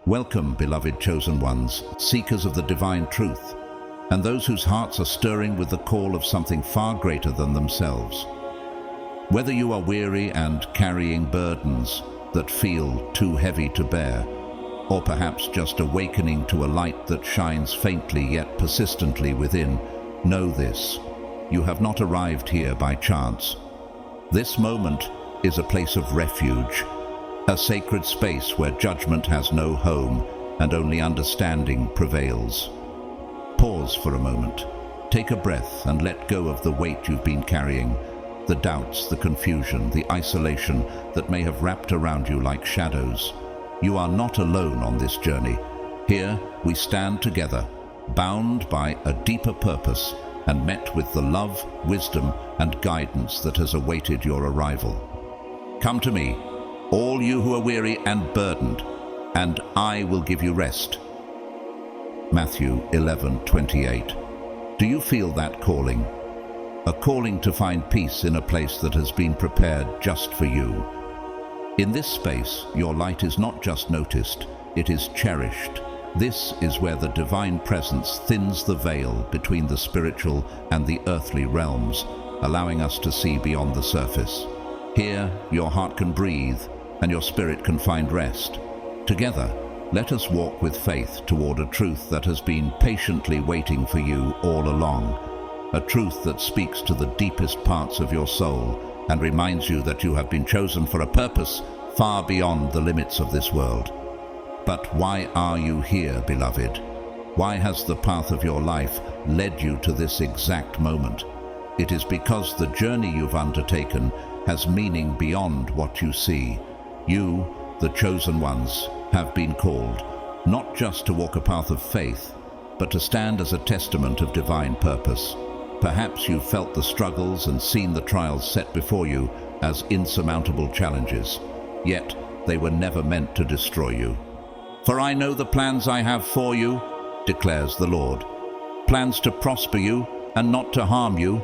Welcome, beloved chosen ones, seekers of the divine truth, and those whose hearts are stirring with the call of something far greater than themselves. Whether you are weary and carrying burdens that feel too heavy to bear, or perhaps just awakening to a light that shines faintly yet persistently within, know this: you have not arrived here by chance. This moment is a place of refuge, a sacred space where judgment has no home and only understanding prevails. Pause for a moment. Take a breath and let go of the weight you've been carrying, the doubts, the confusion, the isolation that may have wrapped around you like shadows. You are not alone on this journey. Here we stand together, bound by a deeper purpose and met with the love, wisdom, and guidance that has awaited your arrival. Come to me, all you who are weary and burdened, and I will give you rest. Matthew 11:28. Do you feel that calling? A calling to find peace in a place that has been prepared just for you. In this space, your light is not just noticed, it is cherished. This is where the divine presence thins the veil between the spiritual and the earthly realms, allowing us to see beyond the surface. Here, your heart can breathe and your spirit can find rest. Together, let us walk with faith toward a truth that has been patiently waiting for you all along. A truth that speaks to the deepest parts of your soul and reminds you that you have been chosen for a purpose far beyond the limits of this world. But why are you here, beloved? Why has the path of your life led you to this exact moment? It is because the journey you've undertaken has meaning beyond what you see. You, the chosen ones, have been called, not just to walk a path of faith, but to stand as a testament of divine purpose. Perhaps you've felt the struggles and seen the trials set before you as insurmountable challenges, yet they were never meant to destroy you. For I know the plans I have for you, declares the Lord. Plans to prosper you and not to harm you.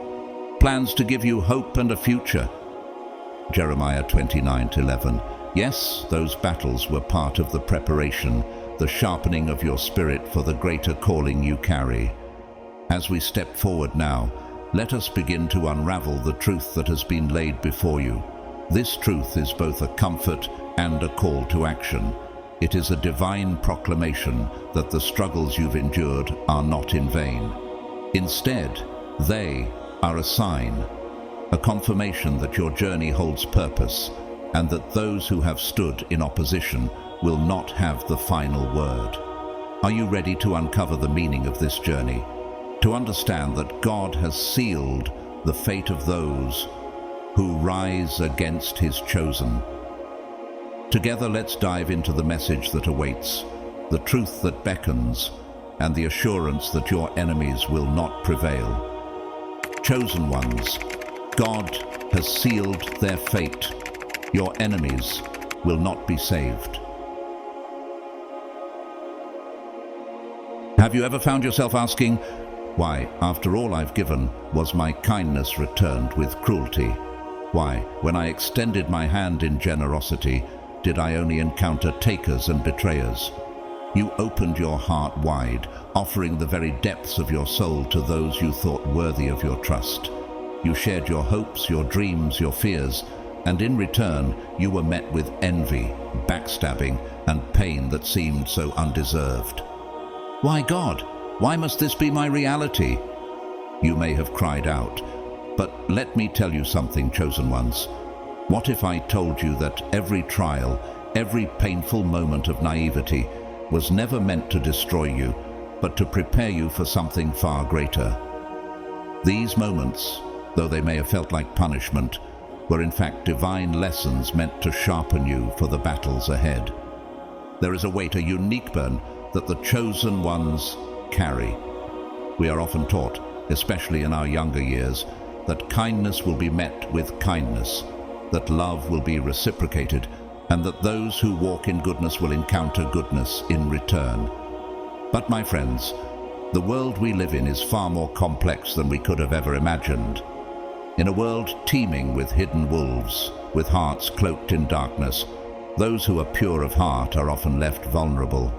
Plans to give you hope and a future. Jeremiah 29:11. Yes, those battles were part of the preparation, the sharpening of your spirit for the greater calling you carry. As we step forward now, let us begin to unravel the truth that has been laid before you. This truth is both a comfort and a call to action. It is a divine proclamation that the struggles you've endured are not in vain. Instead, they are a sign, a confirmation that your journey holds purpose, and that those who have stood in opposition will not have the final word. Are you ready to uncover the meaning of this journey? To understand that God has sealed the fate of those who rise against His chosen. Together, let's dive into the message that awaits, the truth that beckons, and the assurance that your enemies will not prevail. Chosen ones, God has sealed their fate. Your enemies will not be saved. Have you ever found yourself asking, why, after all I've given, was my kindness returned with cruelty? Why, when I extended my hand in generosity, did I only encounter takers and betrayers? You opened your heart wide, offering the very depths of your soul to those you thought worthy of your trust. You shared your hopes, your dreams, your fears, and in return you were met with envy, backstabbing, and pain that seemed so undeserved. Why, God? Why must this be my reality? You may have cried out, but let me tell you something, chosen ones. What if I told you that every trial, every painful moment of naivety was never meant to destroy you, but to prepare you for something far greater? These moments, though they may have felt like punishment, were in fact divine lessons meant to sharpen you for the battles ahead. There is a weight, a unique burden that the chosen ones carry. We are often taught, especially in our younger years, that kindness will be met with kindness, that love will be reciprocated, and that those who walk in goodness will encounter goodness in return. But my friends, the world we live in is far more complex than we could have ever imagined. In a world teeming with hidden wolves, with hearts cloaked in darkness, Those who are pure of heart are often left vulnerable.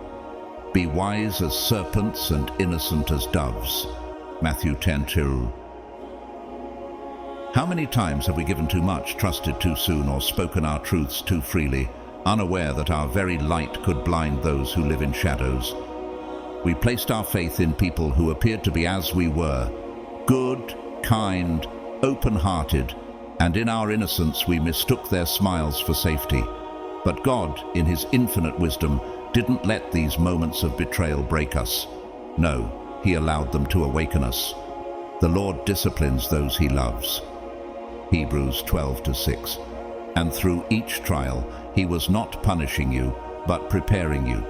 Be wise as serpents and innocent as doves. Matthew 10:2. How many times have we given too much, trusted too soon, or spoken our truths too freely, unaware that our very light could blind those who live in shadows? We placed our faith in people who appeared to be as we were, good, kind, open-hearted, and in our innocence we mistook their smiles for safety. But God, in His infinite wisdom, didn't let these moments of betrayal break us. No, He allowed them to awaken us. The Lord disciplines those He loves. Hebrews 12:6. And through each trial, He was not punishing you, but preparing you.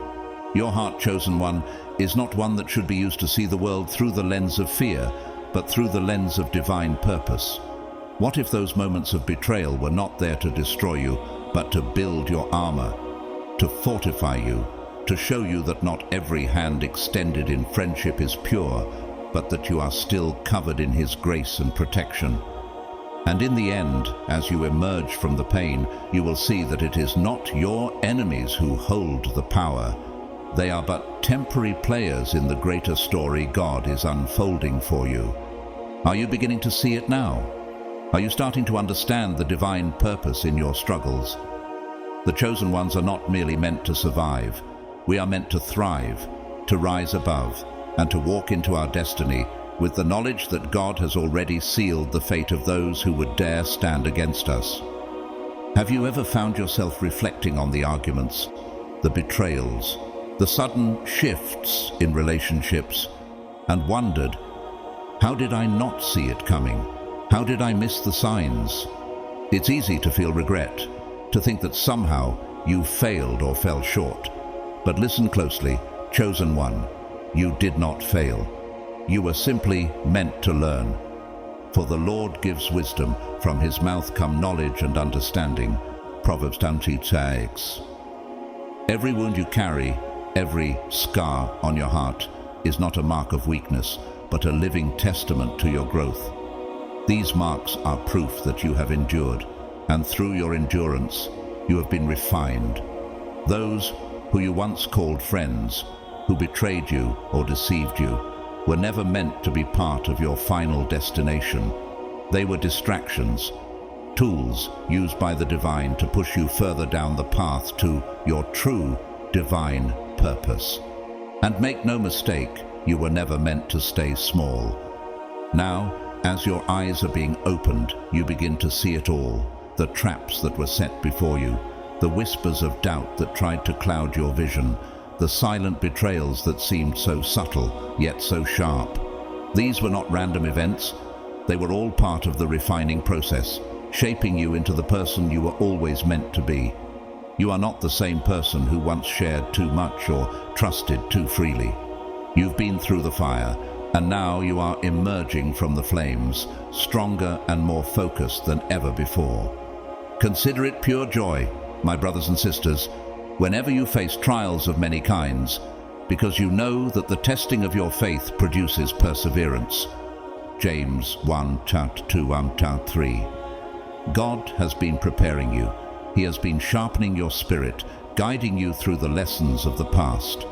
Your heart, chosen one, is not one that should be used to see the world through the lens of fear, but through the lens of divine purpose. What if those moments of betrayal were not there to destroy you, but to build your armor, to fortify you, to show you that not every hand extended in friendship is pure, but that you are still covered in His grace and protection? And in the end, as you emerge from the pain, you will see that it is not your enemies who hold the power. They are but temporary players in the greater story God is unfolding for you. Are you beginning to see it now? Are you starting to understand the divine purpose in your struggles? The chosen ones are not merely meant to survive. We are meant to thrive, to rise above, and to walk into our destiny with the knowledge that God has already sealed the fate of those who would dare stand against us. Have you ever found yourself reflecting on the arguments, the betrayals, the sudden shifts in relationships, and wondered, how did I not see it coming? How did I miss the signs? It's easy to feel regret, to think that somehow you failed or fell short. But listen closely, chosen one, you did not fail. You were simply meant to learn. For the Lord gives wisdom, from His mouth come knowledge and understanding. Proverbs 10:6. Every wound you carry, every scar on your heart, is not a mark of weakness, but a living testament to your growth. These marks are proof that you have endured, and through your endurance, you have been refined. Those who you once called friends, who betrayed you or deceived you, were never meant to be part of your final destination. They were distractions, tools used by the divine to push you further down the path to your true divine purpose. And make no mistake, you were never meant to stay small. Now, as your eyes are being opened, you begin to see it all, the traps that were set before you, the whispers of doubt that tried to cloud your vision, the silent betrayals that seemed so subtle, yet so sharp. These were not random events. They were all part of the refining process, shaping you into the person you were always meant to be. You are not the same person who once shared too much or trusted too freely. You've been through the fire, and now you are emerging from the flames, stronger and more focused than ever before. Consider it pure joy, my brothers and sisters, whenever you face trials of many kinds, because you know that the testing of your faith produces perseverance. James 1:2-3. God has been preparing you. He has been sharpening your spirit, guiding you through the lessons of the past,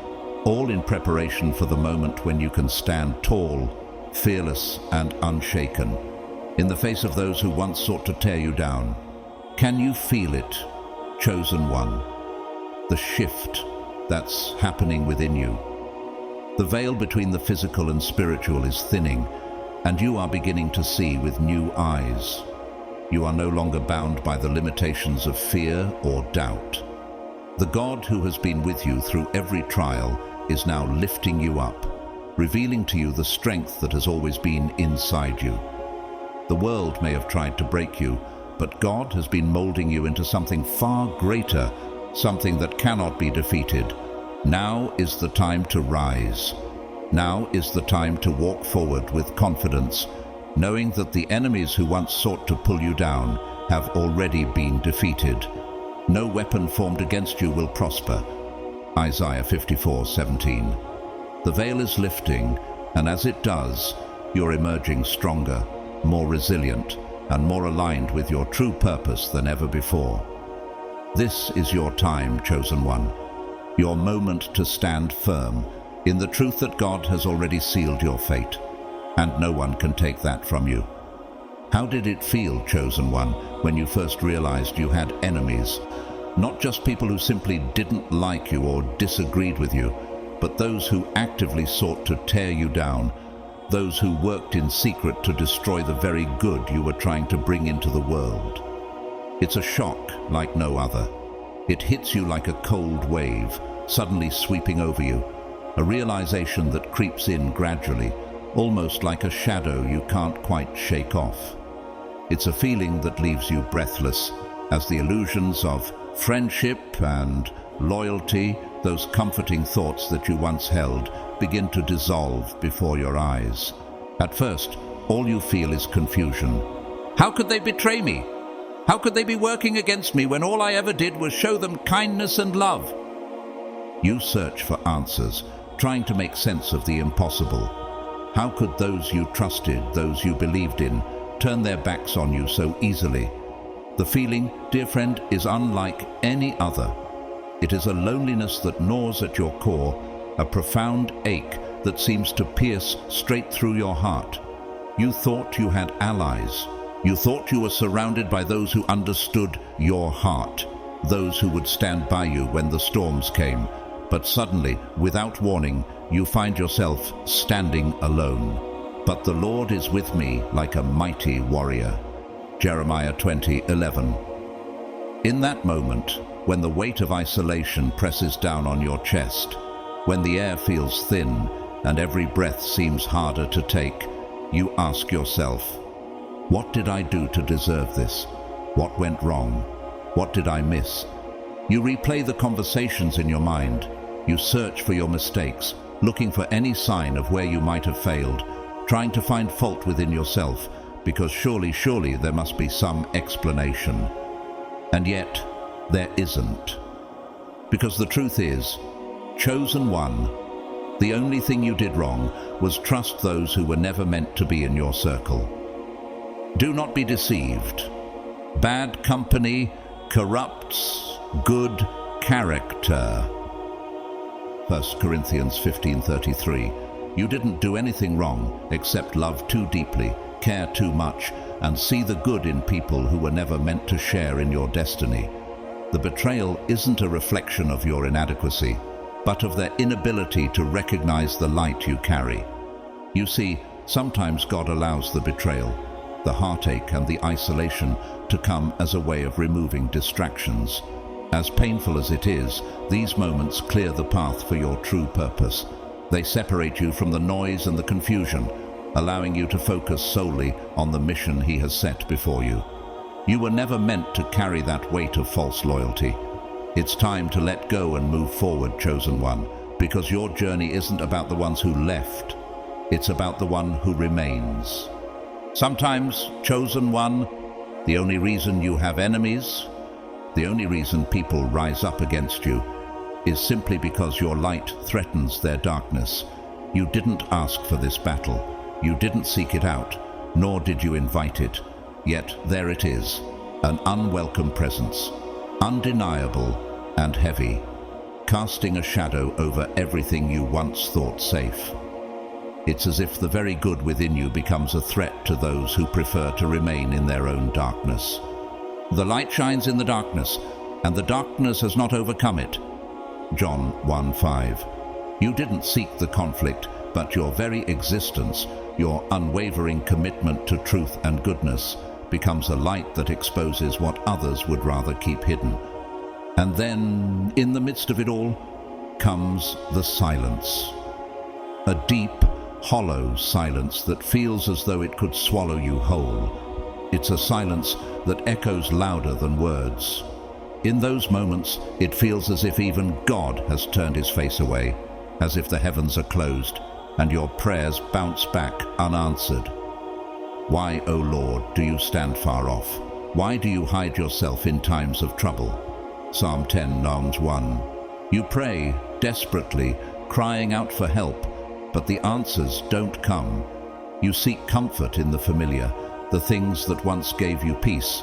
all in preparation for the moment when you can stand tall, fearless, and unshaken, in the face of those who once sought to tear you down. Can you feel it, chosen one? The shift that's happening within you. The veil between the physical and spiritual is thinning, and you are beginning to see with new eyes. You are no longer bound by the limitations of fear or doubt. The God who has been with you through every trial is now lifting you up, revealing to you the strength that has always been inside you. The world may have tried to break you, but God has been molding you into something far greater, something that cannot be defeated. Now is the time to rise. Now is the time to walk forward with confidence, knowing that the enemies who once sought to pull you down have already been defeated. No weapon formed against you will prosper. Isaiah 54:17. The veil is lifting, and as it does, you're emerging stronger, more resilient, and more aligned with your true purpose than ever before. This is your time, chosen one, your moment to stand firm in the truth that God has already sealed your fate, and no one can take that from you. How did it feel, chosen one, when you first realized you had enemies? Not just people who simply didn't like you or disagreed with you, but those who actively sought to tear you down, those who worked in secret to destroy the very good you were trying to bring into the world. It's a shock like no other. It hits you like a cold wave, suddenly sweeping over you, a realization that creeps in gradually, almost like a shadow you can't quite shake off. It's a feeling that leaves you breathless, as the illusions of friendship and loyalty, those comforting thoughts that you once held, begin to dissolve before your eyes. At first, all you feel is confusion. How could they betray me? How could they be working against me when all I ever did was show them kindness and love? You search for answers, trying to make sense of the impossible. How could those you trusted, those you believed in, turn their backs on you so easily? The feeling, dear friend, is unlike any other. It is a loneliness that gnaws at your core, a profound ache that seems to pierce straight through your heart. You thought you had allies. You thought you were surrounded by those who understood your heart, those who would stand by you when the storms came. But suddenly, without warning, you find yourself standing alone. But the Lord is with me like a mighty warrior. Jeremiah 20:11. In that moment, when the weight of isolation presses down on your chest, when the air feels thin and every breath seems harder to take, you ask yourself, what did I do to deserve this? What went wrong? What did I miss? You replay the conversations in your mind. You search for your mistakes, looking for any sign of where you might have failed, trying to find fault within yourself, because surely there must be some explanation. And yet, there isn't. Because the truth is, chosen one, the only thing you did wrong was trust those who were never meant to be in your circle. Do not be deceived. Bad company corrupts good character. 1 Corinthians 15:33. You didn't do anything wrong except love too deeply, care too much, and see the good in people who were never meant to share in your destiny. The betrayal isn't a reflection of your inadequacy, but of their inability to recognize the light you carry. You see, sometimes God allows the betrayal, the heartache and the isolation to come as a way of removing distractions. As painful as it is, these moments clear the path for your true purpose. They separate you from the noise and the confusion, allowing you to focus solely on the mission He has set before you. You were never meant to carry that weight of false loyalty. It's time to let go and move forward, chosen one, because your journey isn't about the ones who left. It's about the one who remains. Sometimes, chosen one, the only reason you have enemies, the only reason people rise up against you, is simply because your light threatens their darkness. You didn't ask for this battle. You didn't seek it out, nor did you invite it. Yet there it is, an unwelcome presence, undeniable and heavy, casting a shadow over everything you once thought safe. It's as if the very good within you becomes a threat to those who prefer to remain in their own darkness. The light shines in the darkness, and the darkness has not overcome it. John 1:5. You didn't seek the conflict, but your very existence, your unwavering commitment to truth and goodness, becomes a light that exposes what others would rather keep hidden. And then, in the midst of it all, comes the silence. A deep, hollow silence that feels as though it could swallow you whole. It's a silence that echoes louder than words. In those moments, it feels as if even God has turned His face away, as if the heavens are closed, and your prayers bounce back unanswered. Why, O Lord, do you stand far off? Why do you hide yourself in times of trouble? Psalm 10:1. You pray desperately, crying out for help, but the answers don't come. You seek comfort in the familiar, the things that once gave you peace,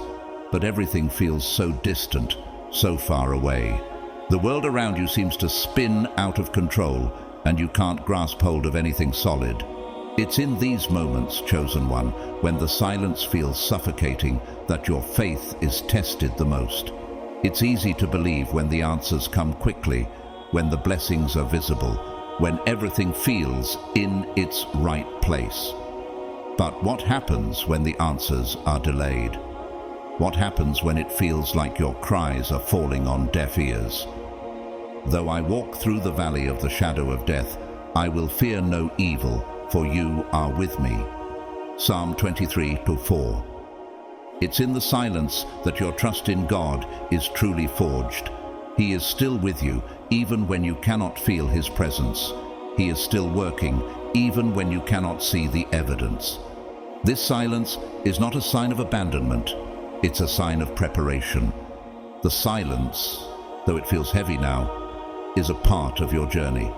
but everything feels so distant, so far away. The world around you seems to spin out of control, and you can't grasp hold of anything solid. It's in these moments, chosen one, when the silence feels suffocating, that your faith is tested the most. It's easy to believe when the answers come quickly, when the blessings are visible, when everything feels in its right place. But what happens when the answers are delayed? What happens when it feels like your cries are falling on deaf ears? Though I walk through the valley of the shadow of death, I will fear no evil, for you are with me. Psalm 23:4. It's in the silence that your trust in God is truly forged. He is still with you, even when you cannot feel His presence. He is still working, even when you cannot see the evidence. This silence is not a sign of abandonment, it's a sign of preparation. The silence, though it feels heavy now, is a part of your journey.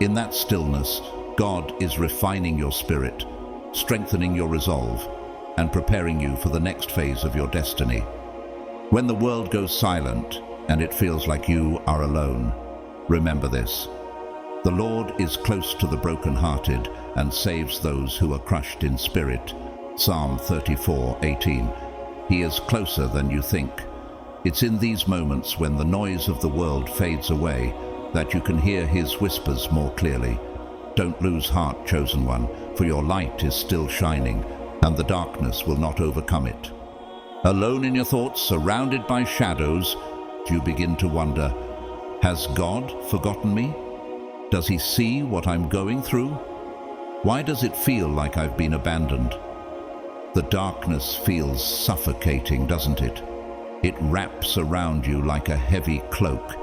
In that stillness, God is refining your spirit, strengthening your resolve, and preparing you for the next phase of your destiny. When the world goes silent and it feels like you are alone, remember this: the Lord is close to the brokenhearted and saves those who are crushed in spirit. Psalm 34:18. He is closer than you think. It's in these moments, when the noise of the world fades away, that you can hear His whispers more clearly. Don't lose heart, chosen one, for your light is still shining, and the darkness will not overcome it. Alone in your thoughts, surrounded by shadows, you begin to wonder, has God forgotten me? Does He see what I'm going through? Why does it feel like I've been abandoned? The darkness feels suffocating, doesn't it? It wraps around you like a heavy cloak,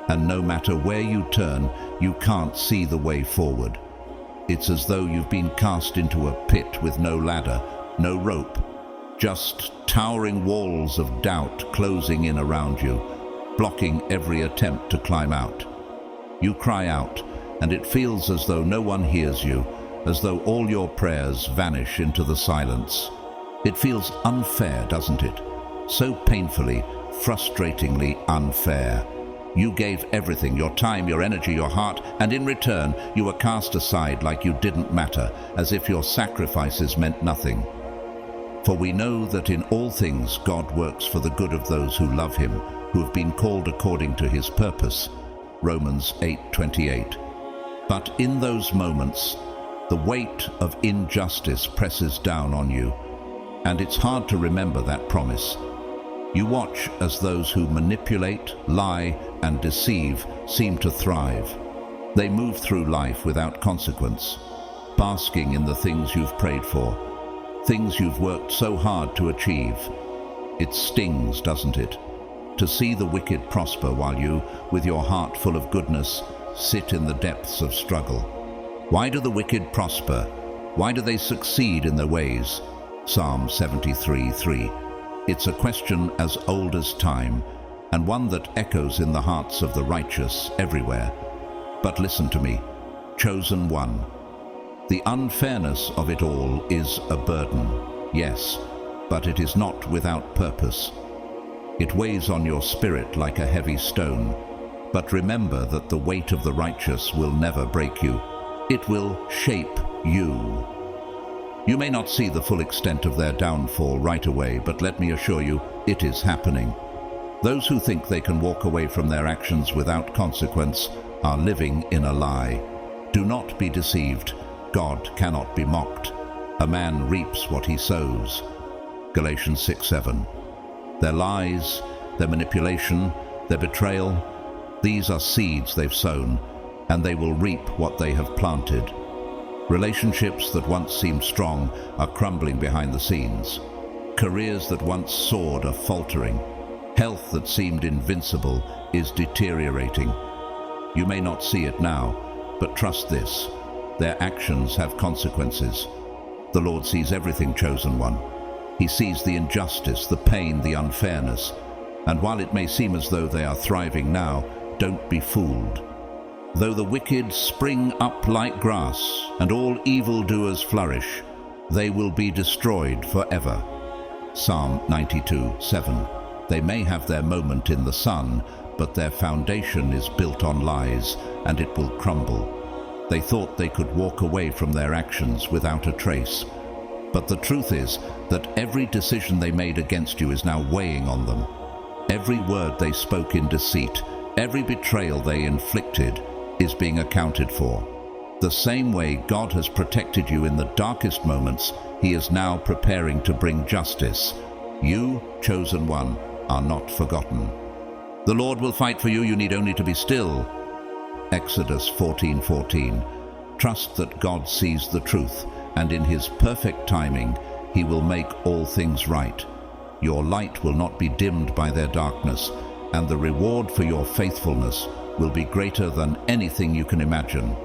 and no matter where you turn, you can't see the way forward. It's as though you've been cast into a pit with no ladder, no rope, just towering walls of doubt closing in around you, blocking every attempt to climb out. You cry out, and it feels as though no one hears you, as though all your prayers vanish into the silence. It feels unfair, doesn't it? So painfully, frustratingly unfair. You gave everything, your time, your energy, your heart, and in return, you were cast aside like you didn't matter, as if your sacrifices meant nothing. For we know that in all things God works for the good of those who love Him, who have been called according to His purpose. Romans 8:28. But in those moments, the weight of injustice presses down on you, and it's hard to remember that promise. You watch as those who manipulate, lie, and deceive seem to thrive. They move through life without consequence, basking in the things you've prayed for, things you've worked so hard to achieve. It stings, doesn't it, to see the wicked prosper while you, with your heart full of goodness, sit in the depths of struggle. Why do the wicked prosper? Why do they succeed in their ways? Psalm 73:3. It's a question as old as time, and one that echoes in the hearts of the righteous everywhere. But listen to me, chosen one. The unfairness of it all is a burden, yes, but it is not without purpose. It weighs on your spirit like a heavy stone, but remember that the weight of the righteous will never break you. It will shape you. You may not see the full extent of their downfall right away, but let me assure you, it is happening. Those who think they can walk away from their actions without consequence are living in a lie. Do not be deceived. God cannot be mocked. A man reaps what he sows. Galatians 6:7. Their lies, their manipulation, their betrayal, these are seeds they've sown, and they will reap what they have planted. Relationships that once seemed strong are crumbling behind the scenes. Careers that once soared are faltering. Health that seemed invincible is deteriorating. You may not see it now, but trust this: their actions have consequences. The Lord sees everything, chosen one. He sees the injustice, the pain, the unfairness. And while it may seem as though they are thriving now, don't be fooled. Though the wicked spring up like grass, and all evildoers flourish, they will be destroyed forever. Psalm 92:7. They may have their moment in the sun, but their foundation is built on lies, and it will crumble. They thought they could walk away from their actions without a trace. But the truth is that every decision they made against you is now weighing on them. Every word they spoke in deceit, every betrayal they inflicted, is being accounted for. The same way God has protected you in the darkest moments, He is now preparing to bring justice. You, chosen one, are not forgotten. The Lord will fight for you, you need only to be still. Exodus 14:14. Trust that God sees the truth, and in His perfect timing, He will make all things right. Your light will not be dimmed by their darkness, and the reward for your faithfulness will be greater than anything you can imagine.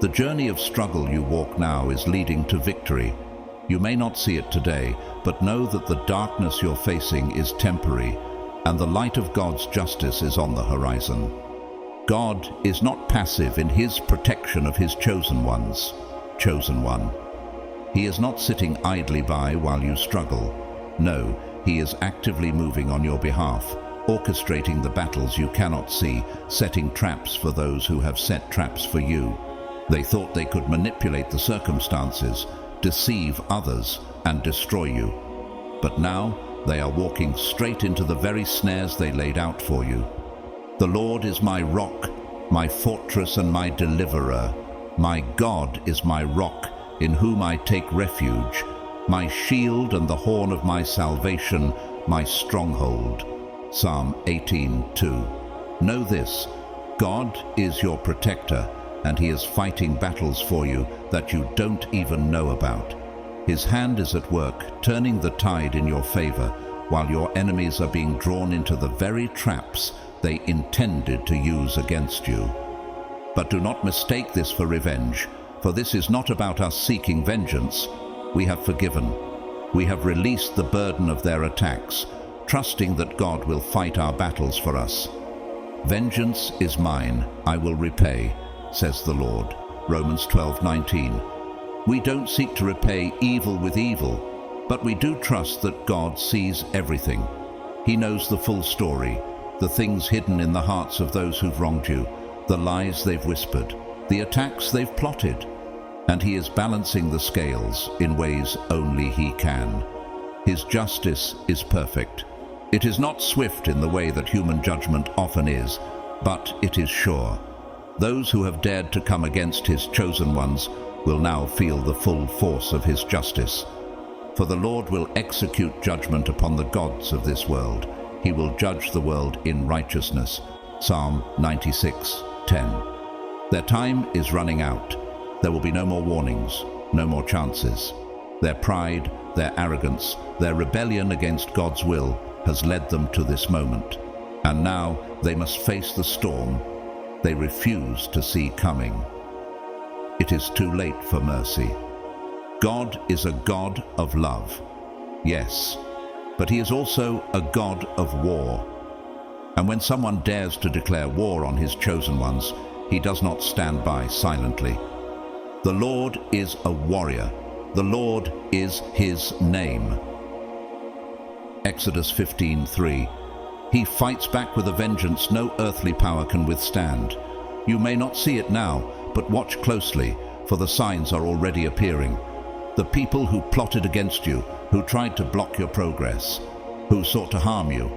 The journey of struggle you walk now is leading to victory. You may not see it today, but know that the darkness you're facing is temporary, and the light of God's justice is on the horizon. God is not passive in His protection of His chosen ones. Chosen one. He is not sitting idly by while you struggle. No, He is actively moving on your behalf, orchestrating the battles you cannot see, setting traps for those who have set traps for you. They thought they could manipulate the circumstances, deceive others, and destroy you. But now they are walking straight into the very snares they laid out for you. The Lord is my rock, my fortress and my deliverer. My God is my rock, in whom I take refuge, my shield and the horn of my salvation, my stronghold. Psalm 18:2. Know this, God is your protector, and He is fighting battles for you that you don't even know about. His hand is at work, turning the tide in your favor, while your enemies are being drawn into the very traps they intended to use against you. But do not mistake this for revenge, for this is not about us seeking vengeance. We have forgiven. We have released the burden of their attacks, trusting that God will fight our battles for us. Vengeance is mine, I will repay, says the Lord. Romans 12:19. We don't seek to repay evil with evil, but we do trust that God sees everything. He knows the full story, the things hidden in the hearts of those who've wronged you, the lies they've whispered, the attacks they've plotted, and He is balancing the scales in ways only He can. His justice is perfect. It is not swift in the way that human judgment often is, but it is sure. Those who have dared to come against His chosen ones will now feel the full force of His justice. For the Lord will execute judgment upon the gods of this world. He will judge the world in righteousness. Psalm 96:10. Their time is running out. There will be no more warnings, no more chances. Their pride, their arrogance, their rebellion against God's will has led them to this moment. And now they must face the storm they refuse to see coming. It is too late for mercy. God is a God of love, yes, but He is also a God of war. And when someone dares to declare war on His chosen ones, He does not stand by silently. The Lord is a warrior. The Lord is His name. Exodus 15:3. He fights back with a vengeance no earthly power can withstand. You may not see it now, but watch closely, for the signs are already appearing. The people who plotted against you, who tried to block your progress, who sought to harm you,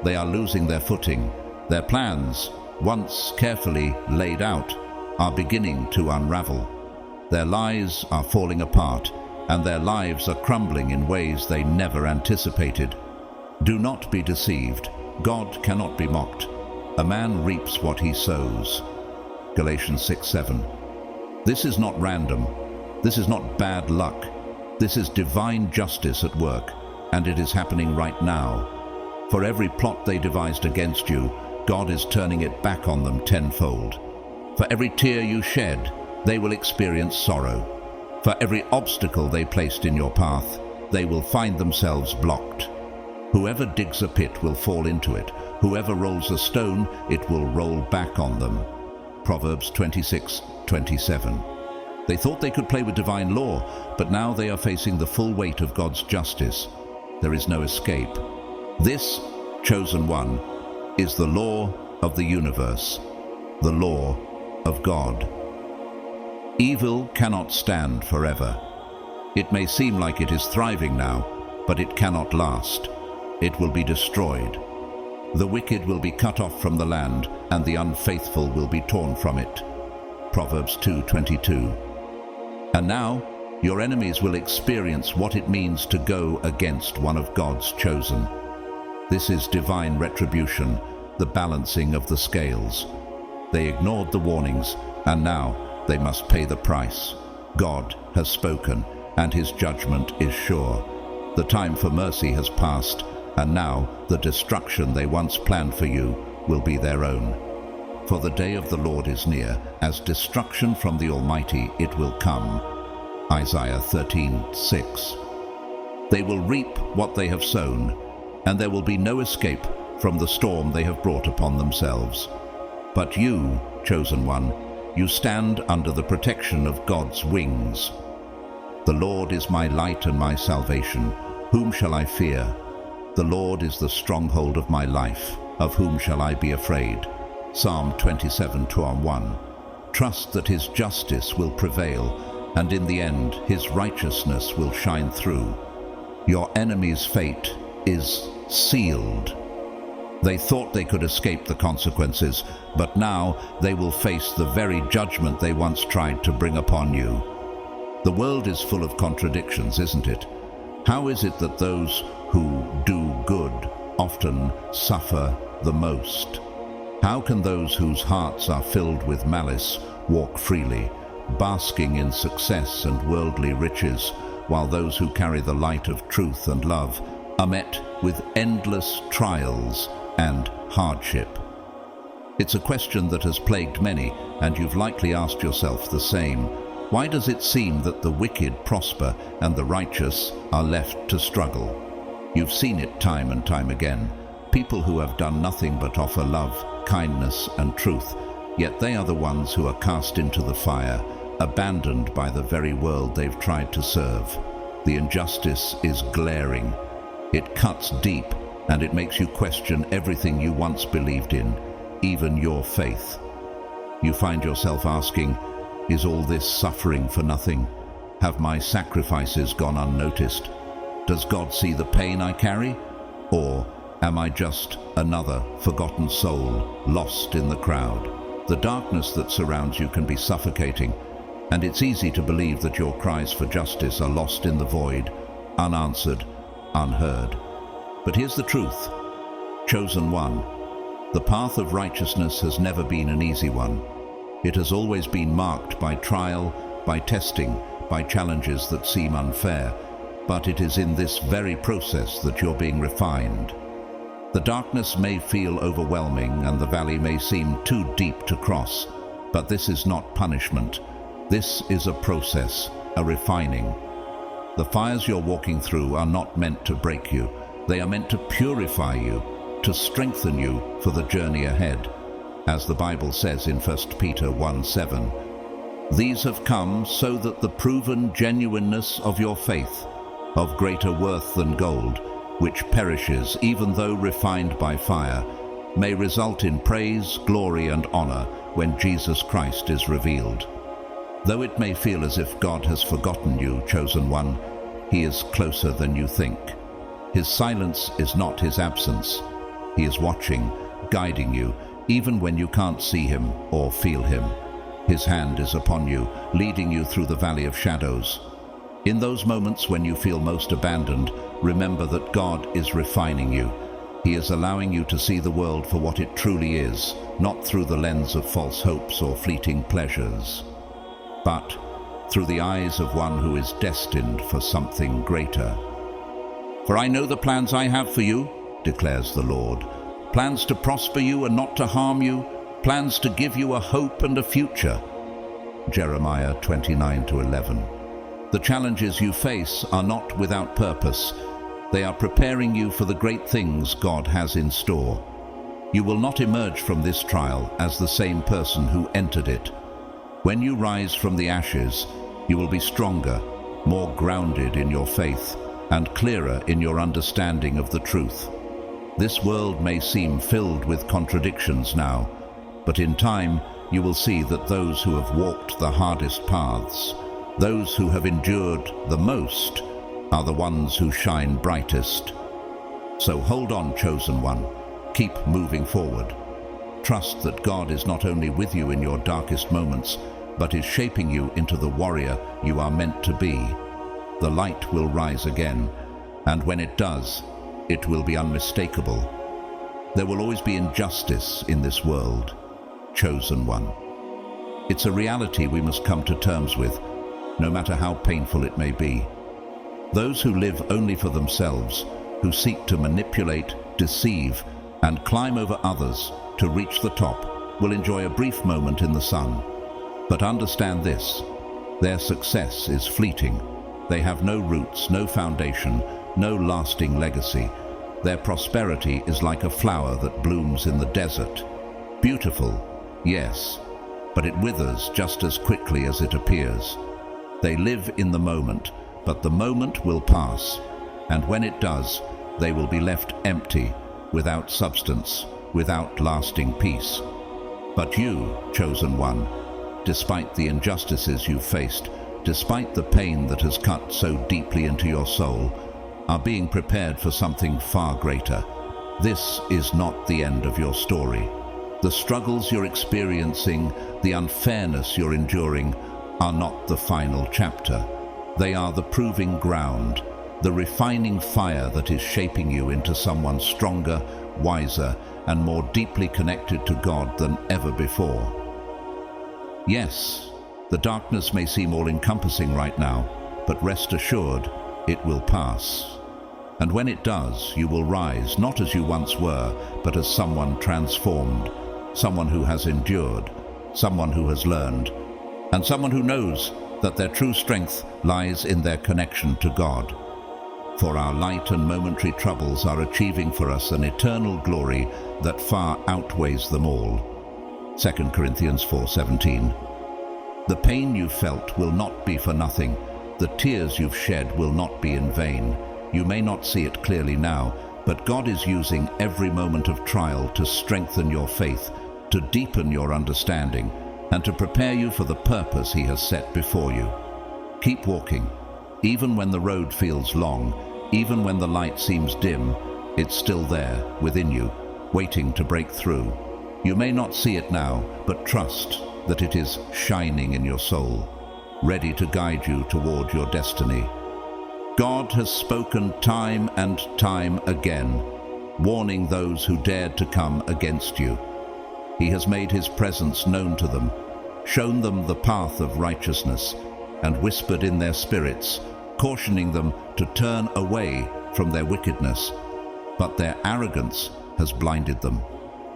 they are losing their footing. Their plans, once carefully laid out, are beginning to unravel. Their lies are falling apart, and their lives are crumbling in ways they never anticipated. Do not be deceived. God cannot be mocked. A man reaps what he sows. Galatians 6:7. This is not random. This is not bad luck. This is divine justice at work, and it is happening right now. For every plot they devised against you, God is turning it back on them tenfold. For every tear you shed, they will experience sorrow. For every obstacle they placed in your path, they will find themselves blocked. Whoever digs a pit will fall into it. Whoever rolls a stone, it will roll back on them. Proverbs 26:27. They thought they could play with divine law, but now they are facing the full weight of God's justice. There is no escape. This chosen one, is the law of the universe, the law of God. Evil cannot stand forever. It may seem like it is thriving now, but it cannot last. It will be destroyed. The wicked will be cut off from the land, and the unfaithful will be torn from it. Proverbs 2:22. And now, your enemies will experience what it means to go against one of God's chosen. This is divine retribution, the balancing of the scales. They ignored the warnings, and now they must pay the price. God has spoken, and his judgment is sure. The time for mercy has passed, and now the destruction they once planned for you will be their own. For the day of the Lord is near, as destruction from the Almighty it will come. Isaiah 13:6. They will reap what they have sown, and there will be no escape from the storm they have brought upon themselves. But you, chosen one, you stand under the protection of God's wings. The Lord is my light and my salvation. Whom shall I fear? The Lord is the stronghold of my life. Of whom shall I be afraid? Psalm 27:1. Trust that his justice will prevail, and in the end his righteousness will shine through. Your enemy's fate is sealed. They thought they could escape the consequences, but now they will face the very judgment they once tried to bring upon you. The world is full of contradictions, isn't it? How is it that those who do good often suffer the most? How can those whose hearts are filled with malice walk freely, basking in success and worldly riches, while those who carry the light of truth and love are met with endless trials and hardship? It's a question that has plagued many, and you've likely asked yourself the same. Why does it seem that the wicked prosper and the righteous are left to struggle? You've seen it time and time again. People who have done nothing but offer love, kindness, and truth, yet they are the ones who are cast into the fire, abandoned by the very world they've tried to serve. The injustice is glaring. It cuts deep, and it makes you question everything you once believed in, even your faith. You find yourself asking, is all this suffering for nothing? Have my sacrifices gone unnoticed? Does God see the pain I carry? Or am I just another forgotten soul lost in the crowd? The darkness that surrounds you can be suffocating, and it's easy to believe that your cries for justice are lost in the void, unanswered, unheard. But here's the truth. Chosen one, the path of righteousness has never been an easy one. It has always been marked by trial, by testing, by challenges that seem unfair. But it is in this very process that you're being refined. The darkness may feel overwhelming and the valley may seem too deep to cross, but this is not punishment. This is a process, a refining. The fires you're walking through are not meant to break you. They are meant to purify you, to strengthen you for the journey ahead. As the Bible says in 1 Peter 1:7, these have come so that the proven genuineness of your faith, of greater worth than gold, which perishes even though refined by fire, may result in praise, glory, and honor when Jesus Christ is revealed. Though it may feel as if God has forgotten you, chosen one, he is closer than you think. His silence is not his absence. He is watching, guiding you, even when you can't see him or feel him. His hand is upon you, leading you through the valley of shadows. In those moments when you feel most abandoned, remember that God is refining you. He is allowing you to see the world for what it truly is, not through the lens of false hopes or fleeting pleasures, but through the eyes of one who is destined for something greater. For I know the plans I have for you, declares the Lord. Plans to prosper you and not to harm you, plans to give you a hope and a future. Jeremiah 29:11. The challenges you face are not without purpose. They are preparing you for the great things God has in store. You will not emerge from this trial as the same person who entered it. When you rise from the ashes, you will be stronger, more grounded in your faith, and clearer in your understanding of the truth. This world may seem filled with contradictions now, but in time you will see that those who have walked the hardest paths, those who have endured the most, are the ones who shine brightest. So hold on, chosen one. Keep moving forward. Trust that God is not only with you in your darkest moments, but is shaping you into the warrior you are meant to be. The light will rise again, and when it does, it will be unmistakable. There will always be injustice in this world, chosen one. It's a reality we must come to terms with, no matter how painful it may be. Those who live only for themselves, who seek to manipulate, deceive, and climb over others to reach the top, will enjoy a brief moment in the sun. But understand this, their success is fleeting. They have no roots, no foundation, no lasting legacy. Their prosperity is like a flower that blooms in the desert. Beautiful, yes, but it withers just as quickly as it appears. They live in the moment, but the moment will pass, and when it does, they will be left empty, without substance, without lasting peace. But you, chosen one, despite the injustices you've faced, despite the pain that has cut so deeply into your soul, are being prepared for something far greater. This is not the end of your story. The struggles you're experiencing, the unfairness you're enduring, are not the final chapter. They are the proving ground, the refining fire that is shaping you into someone stronger, wiser, and more deeply connected to God than ever before. Yes, the darkness may seem all-encompassing right now, but rest assured, it will pass. And when it does, you will rise, not as you once were, but as someone transformed, someone who has endured, someone who has learned, and someone who knows that their true strength lies in their connection to God. For our light and momentary troubles are achieving for us an eternal glory that far outweighs them all. 2 Corinthians 4:17. The pain you felt will not be for nothing. The tears you've shed will not be in vain. You may not see it clearly now, but God is using every moment of trial to strengthen your faith, to deepen your understanding, and to prepare you for the purpose He has set before you. Keep walking. Even when the road feels long, even when the light seems dim, it's still there, within you, waiting to break through. You may not see it now, but trust that it is shining in your soul, ready to guide you toward your destiny. God has spoken time and time again, warning those who dared to come against you. He has made His presence known to them, shown them the path of righteousness, and whispered in their spirits, cautioning them to turn away from their wickedness. But their arrogance has blinded them.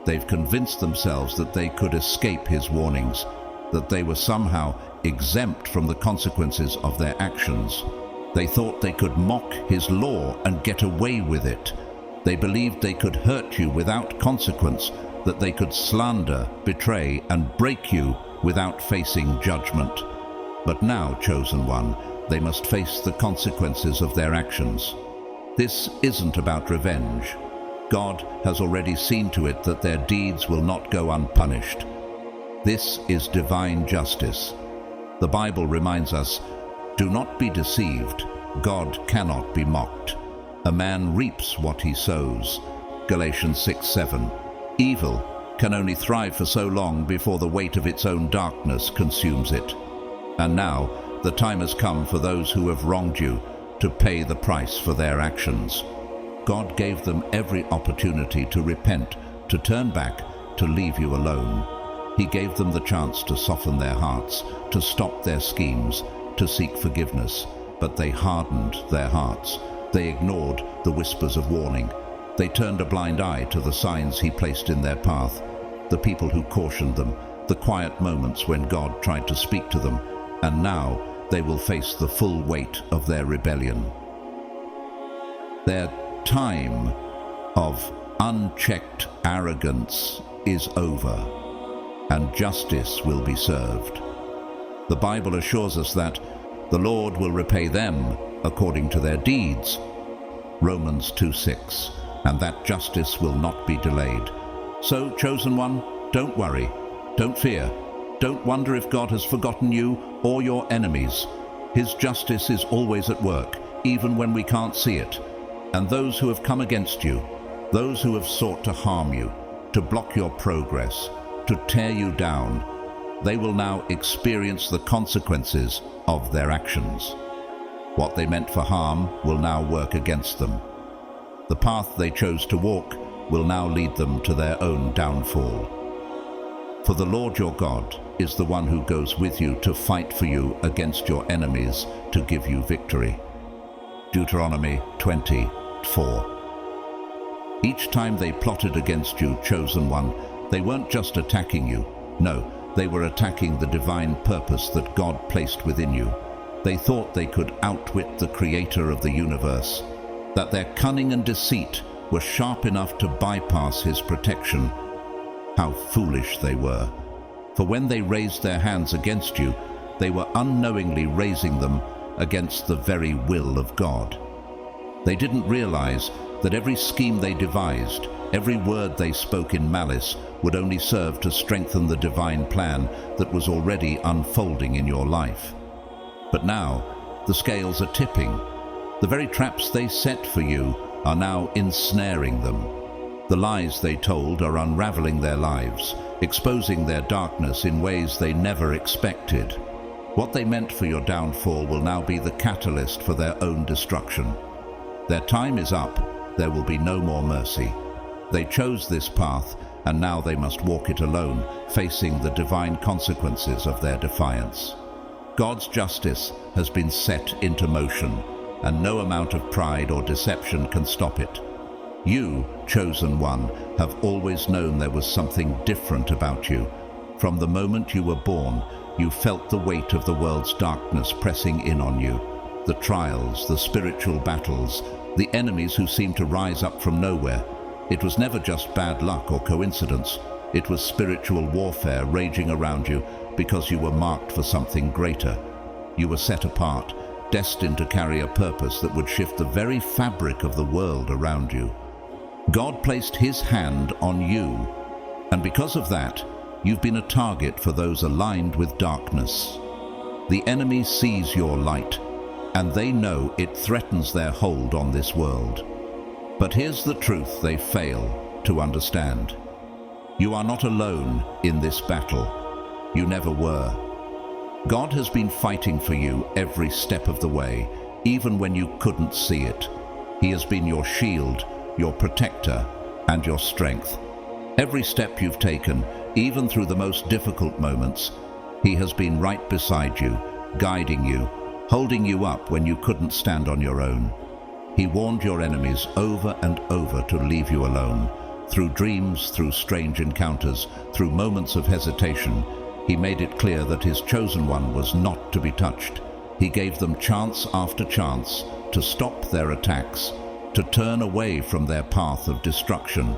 They've convinced themselves that they could escape His warnings, that they were somehow exempt from the consequences of their actions. They thought they could mock His law and get away with it. They believed they could hurt you without consequence, that they could slander, betray, and break you without facing judgment. But now, chosen one, they must face the consequences of their actions. This isn't about revenge. God has already seen to it that their deeds will not go unpunished. This is divine justice. The Bible reminds us, do not be deceived. God cannot be mocked. A man reaps what he sows. Galatians 6:7. Evil can only thrive for so long before the weight of its own darkness consumes it. And now, the time has come for those who have wronged you to pay the price for their actions. God gave them every opportunity to repent, to turn back, to leave you alone. He gave them the chance to soften their hearts, to stop their schemes, to seek forgiveness, but they hardened their hearts. They ignored the whispers of warning. They turned a blind eye to the signs He placed in their path, the people who cautioned them, the quiet moments when God tried to speak to them, and now they will face the full weight of their rebellion. Their time of unchecked arrogance is over, and justice will be served. The Bible assures us that the Lord will repay them according to their deeds. Romans 2:6. and that justice will not be delayed. So, chosen one, don't worry, don't fear, don't wonder if God has forgotten you or your enemies. His justice is always at work, even when we can't see it. And those who have come against you, those who have sought to harm you, to block your progress, to tear you down, they will now experience the consequences of their actions. What they meant for harm will now work against them. The path they chose to walk will now lead them to their own downfall. For the Lord your God is the one who goes with you to fight for you against your enemies to give you victory. Deuteronomy 20:4. Each time they plotted against you, chosen one, they weren't just attacking you. No, they were attacking the divine purpose that God placed within you. They thought they could outwit the creator of the universe, that their cunning and deceit were sharp enough to bypass his protection. How foolish they were. For when they raised their hands against you, they were unknowingly raising them against the very will of God. They didn't realize that every scheme they devised, every word they spoke in malice, would only serve to strengthen the divine plan that was already unfolding in your life. But now, the scales are tipping. The very traps they set for you are now ensnaring them. The lies they told are unraveling their lives, exposing their darkness in ways they never expected. What they meant for your downfall will now be the catalyst for their own destruction. Their time is up. There will be no more mercy. They chose this path, and now they must walk it alone, facing the divine consequences of their defiance. God's justice has been set into motion, and no amount of pride or deception can stop it. You, chosen one, have always known there was something different about you. From the moment you were born, you felt the weight of the world's darkness pressing in on you. The trials, the spiritual battles, the enemies who seemed to rise up from nowhere. It was never just bad luck or coincidence. It was spiritual warfare raging around you because you were marked for something greater. You were set apart, destined to carry a purpose that would shift the very fabric of the world around you. God placed his hand on you, and because of that, you've been a target for those aligned with darkness. The enemy sees your light, and they know it threatens their hold on this world. But here's the truth they fail to understand. You are not alone in this battle. You never were. God has been fighting for you every step of the way, even when you couldn't see it. He has been your shield, your protector, and your strength. Every step you've taken, even through the most difficult moments, he has been right beside you, guiding you, holding you up when you couldn't stand on your own. He warned your enemies over and over to leave you alone. Through dreams, through strange encounters, through moments of hesitation, he made it clear that his chosen one was not to be touched. He gave them chance after chance to stop their attacks, to turn away from their path of destruction.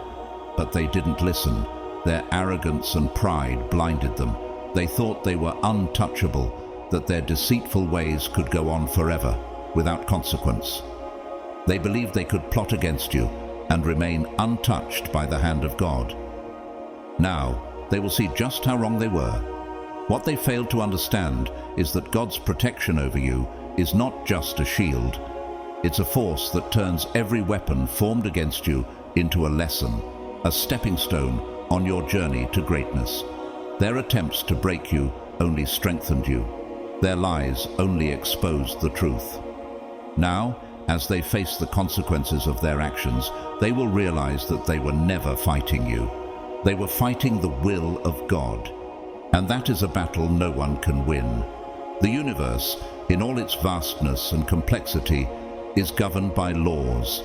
But they didn't listen. Their arrogance and pride blinded them. They thought they were untouchable, that their deceitful ways could go on forever, without consequence. They believed they could plot against you and remain untouched by the hand of God. Now, they will see just how wrong they were. What they failed to understand is that God's protection over you is not just a shield. It's a force that turns every weapon formed against you into a lesson, a stepping stone on your journey to greatness. Their attempts to break you only strengthened you. Their lies only exposed the truth. Now, as they face the consequences of their actions, they will realize that they were never fighting you. They were fighting the will of God. And that is a battle no one can win. The universe, in all its vastness and complexity, is governed by laws,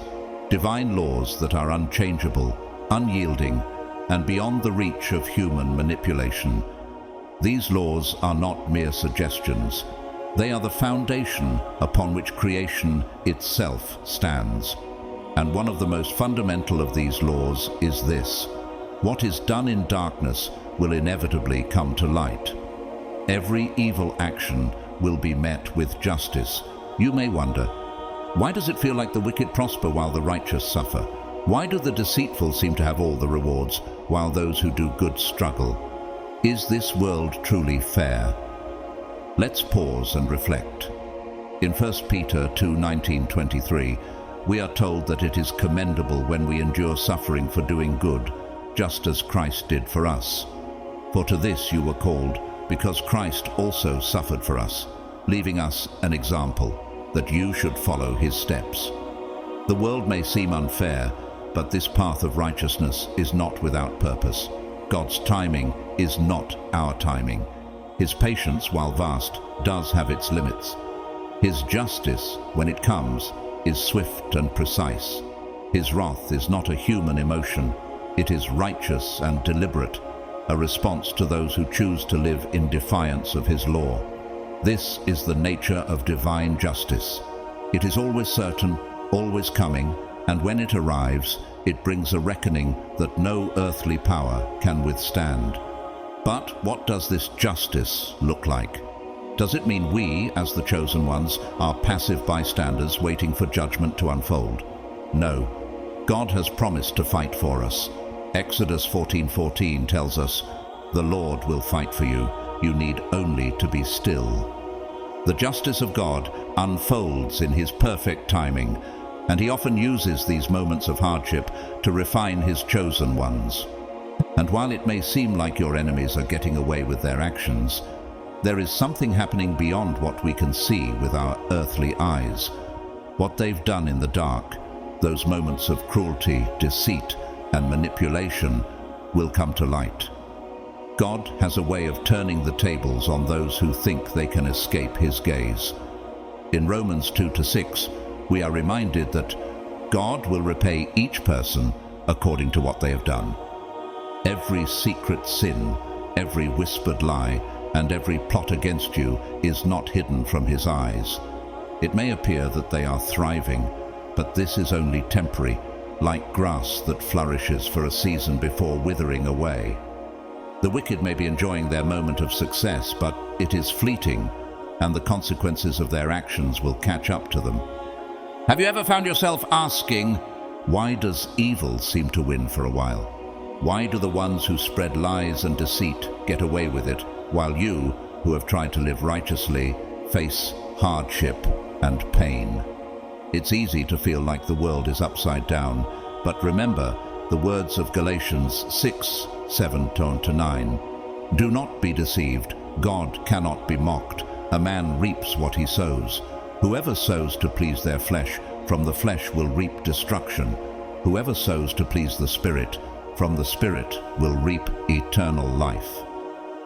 divine laws that are unchangeable, unyielding, and beyond the reach of human manipulation. These laws are not mere suggestions. They are the foundation upon which creation itself stands. And one of the most fundamental of these laws is this: what is done in darkness will inevitably come to light. Every evil action will be met with justice. You may wonder, why does it feel like the wicked prosper while the righteous suffer? Why do the deceitful seem to have all the rewards, while those who do good struggle? Is this world truly fair? Let's pause and reflect. In 1 Peter 2:19-23, we are told that it is commendable when we endure suffering for doing good, just as Christ did for us. For to this you were called, because Christ also suffered for us, leaving us an example, that you should follow his steps. The world may seem unfair, but this path of righteousness is not without purpose. God's timing is not our timing. His patience, while vast, does have its limits. His justice, when it comes, is swift and precise. His wrath is not a human emotion. It is righteous and deliberate, a response to those who choose to live in defiance of his law. This is the nature of divine justice. It is always certain, always coming, and when it arrives, it brings a reckoning that no earthly power can withstand. But what does this justice look like? Does it mean we, as the chosen ones, are passive bystanders waiting for judgment to unfold? No. God has promised to fight for us. Exodus 14:14 tells us, "The Lord will fight for you. You need only to be still." The justice of God unfolds in his perfect timing, and he often uses these moments of hardship to refine his chosen ones. And while it may seem like your enemies are getting away with their actions, there is something happening beyond what we can see with our earthly eyes. What they've done in the dark, those moments of cruelty, deceit, and manipulation, will come to light. God has a way of turning the tables on those who think they can escape his gaze. In Romans 2-6, we are reminded that God will repay each person according to what they have done. Every secret sin, every whispered lie, and every plot against you is not hidden from his eyes. It may appear that they are thriving, but this is only temporary, like grass that flourishes for a season before withering away. The wicked may be enjoying their moment of success, but it is fleeting, and the consequences of their actions will catch up to them. Have you ever found yourself asking, why does evil seem to win for a while? Why do the ones who spread lies and deceit get away with it, while you, who have tried to live righteously, face hardship and pain? It's easy to feel like the world is upside down, but remember the words of Galatians 6:7-9. Do not be deceived. God cannot be mocked. A man reaps what he sows. Whoever sows to please their flesh, from the flesh will reap destruction. Whoever sows to please the Spirit, from the Spirit will reap eternal life.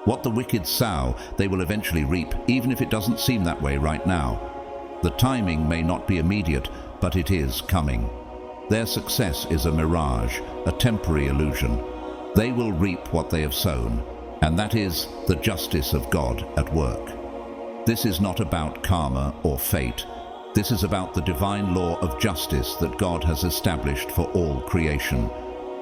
What the wicked sow, they will eventually reap, even if it doesn't seem that way right now. The timing may not be immediate, but it is coming. Their success is a mirage, a temporary illusion. They will reap what they have sown, and that is the justice of God at work. This is not about karma or fate. This is about the divine law of justice that God has established for all creation.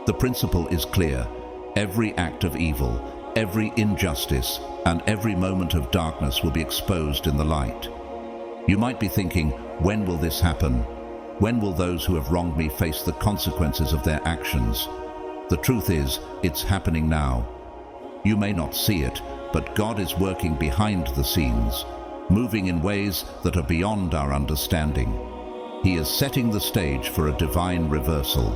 The principle is clear. Every act of evil, every injustice, and every moment of darkness will be exposed in the light. You might be thinking, when will this happen? When will those who have wronged me face the consequences of their actions? The truth is, it's happening now. You may not see it, but God is working behind the scenes, moving in ways that are beyond our understanding. He is setting the stage for a divine reversal,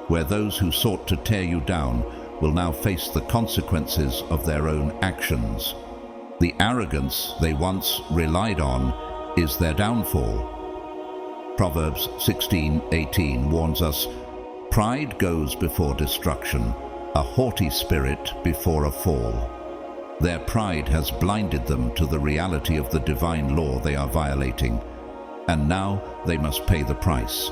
where those who sought to tear you down will now face the consequences of their own actions. The arrogance they once relied on is their downfall. Proverbs 16:18 warns us, "Pride goes before destruction, a haughty spirit before a fall." Their pride has blinded them to the reality of the divine law they are violating, and now they must pay the price.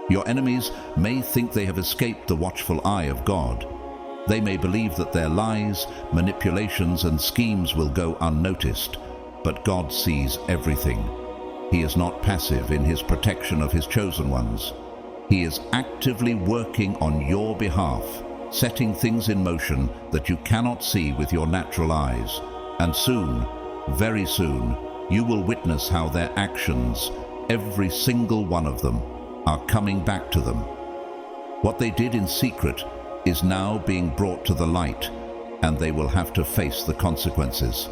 Your enemies may think they have escaped the watchful eye of God. They may believe that their lies, manipulations, and schemes will go unnoticed, but God sees everything. He is not passive in his protection of his chosen ones. He is actively working on your behalf, setting things in motion that you cannot see with your natural eyes. And soon, very soon, you will witness how their actions, every single one of them, are coming back to them. What they did in secret is now being brought to the light, and they will have to face the consequences.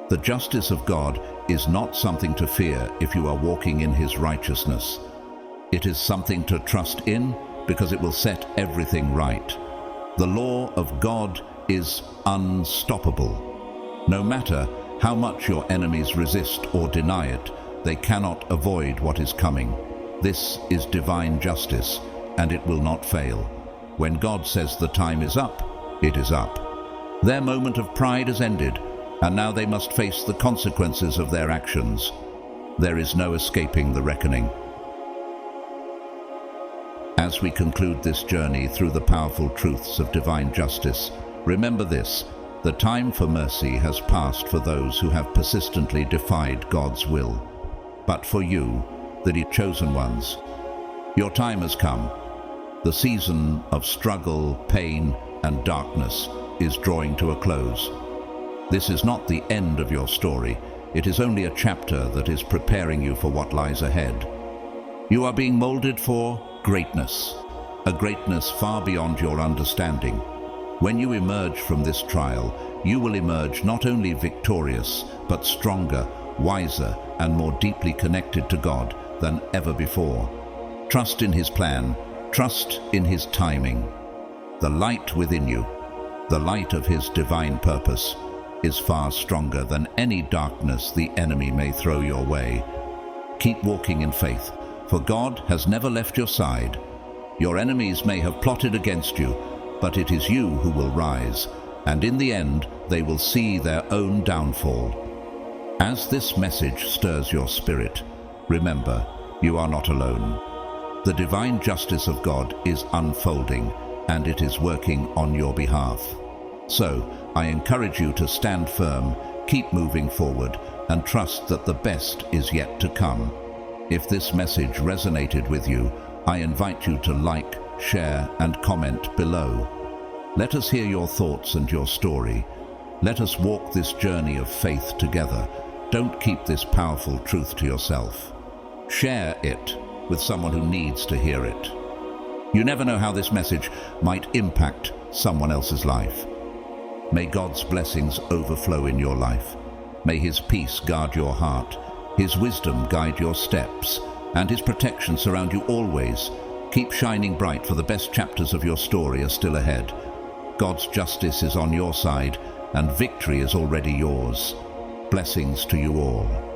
The justice of God is not something to fear if you are walking in His righteousness. It is something to trust in because it will set everything right. The law of God is unstoppable. No matter how much your enemies resist or deny it, they cannot avoid what is coming. This is divine justice, and it will not fail. When God says the time is up, it is up. Their moment of pride has ended, and now they must face the consequences of their actions. There is no escaping the reckoning. As we conclude this journey through the powerful truths of divine justice, remember this: the time for mercy has passed for those who have persistently defied God's will. But for you, the chosen ones, your time has come. The season of struggle, pain, and darkness is drawing to a close. This is not the end of your story. It is only a chapter that is preparing you for what lies ahead. You are being molded for greatness, a greatness far beyond your understanding. When you emerge from this trial, you will emerge not only victorious, but stronger, wiser, and more deeply connected to God than ever before. Trust in His plan. Trust in His timing. The light within you, the light of His divine purpose, is far stronger than any darkness the enemy may throw your way. Keep walking in faith, for God has never left your side. Your enemies may have plotted against you, but it is you who will rise, and in the end they will see their own downfall. As this message stirs your spirit, remember, you are not alone. The divine justice of God is unfolding, and it is working on your behalf. So, I encourage you to stand firm, keep moving forward, and trust that the best is yet to come. If this message resonated with you, I invite you to like, share, and comment below. Let us hear your thoughts and your story. Let us walk this journey of faith together. Don't keep this powerful truth to yourself. Share it with someone who needs to hear it. You never know how this message might impact someone else's life. May God's blessings overflow in your life. May His peace guard your heart, His wisdom guide your steps, and His protection surround you always. Keep shining bright, for the best chapters of your story are still ahead. God's justice is on your side, and victory is already yours. Blessings to you all.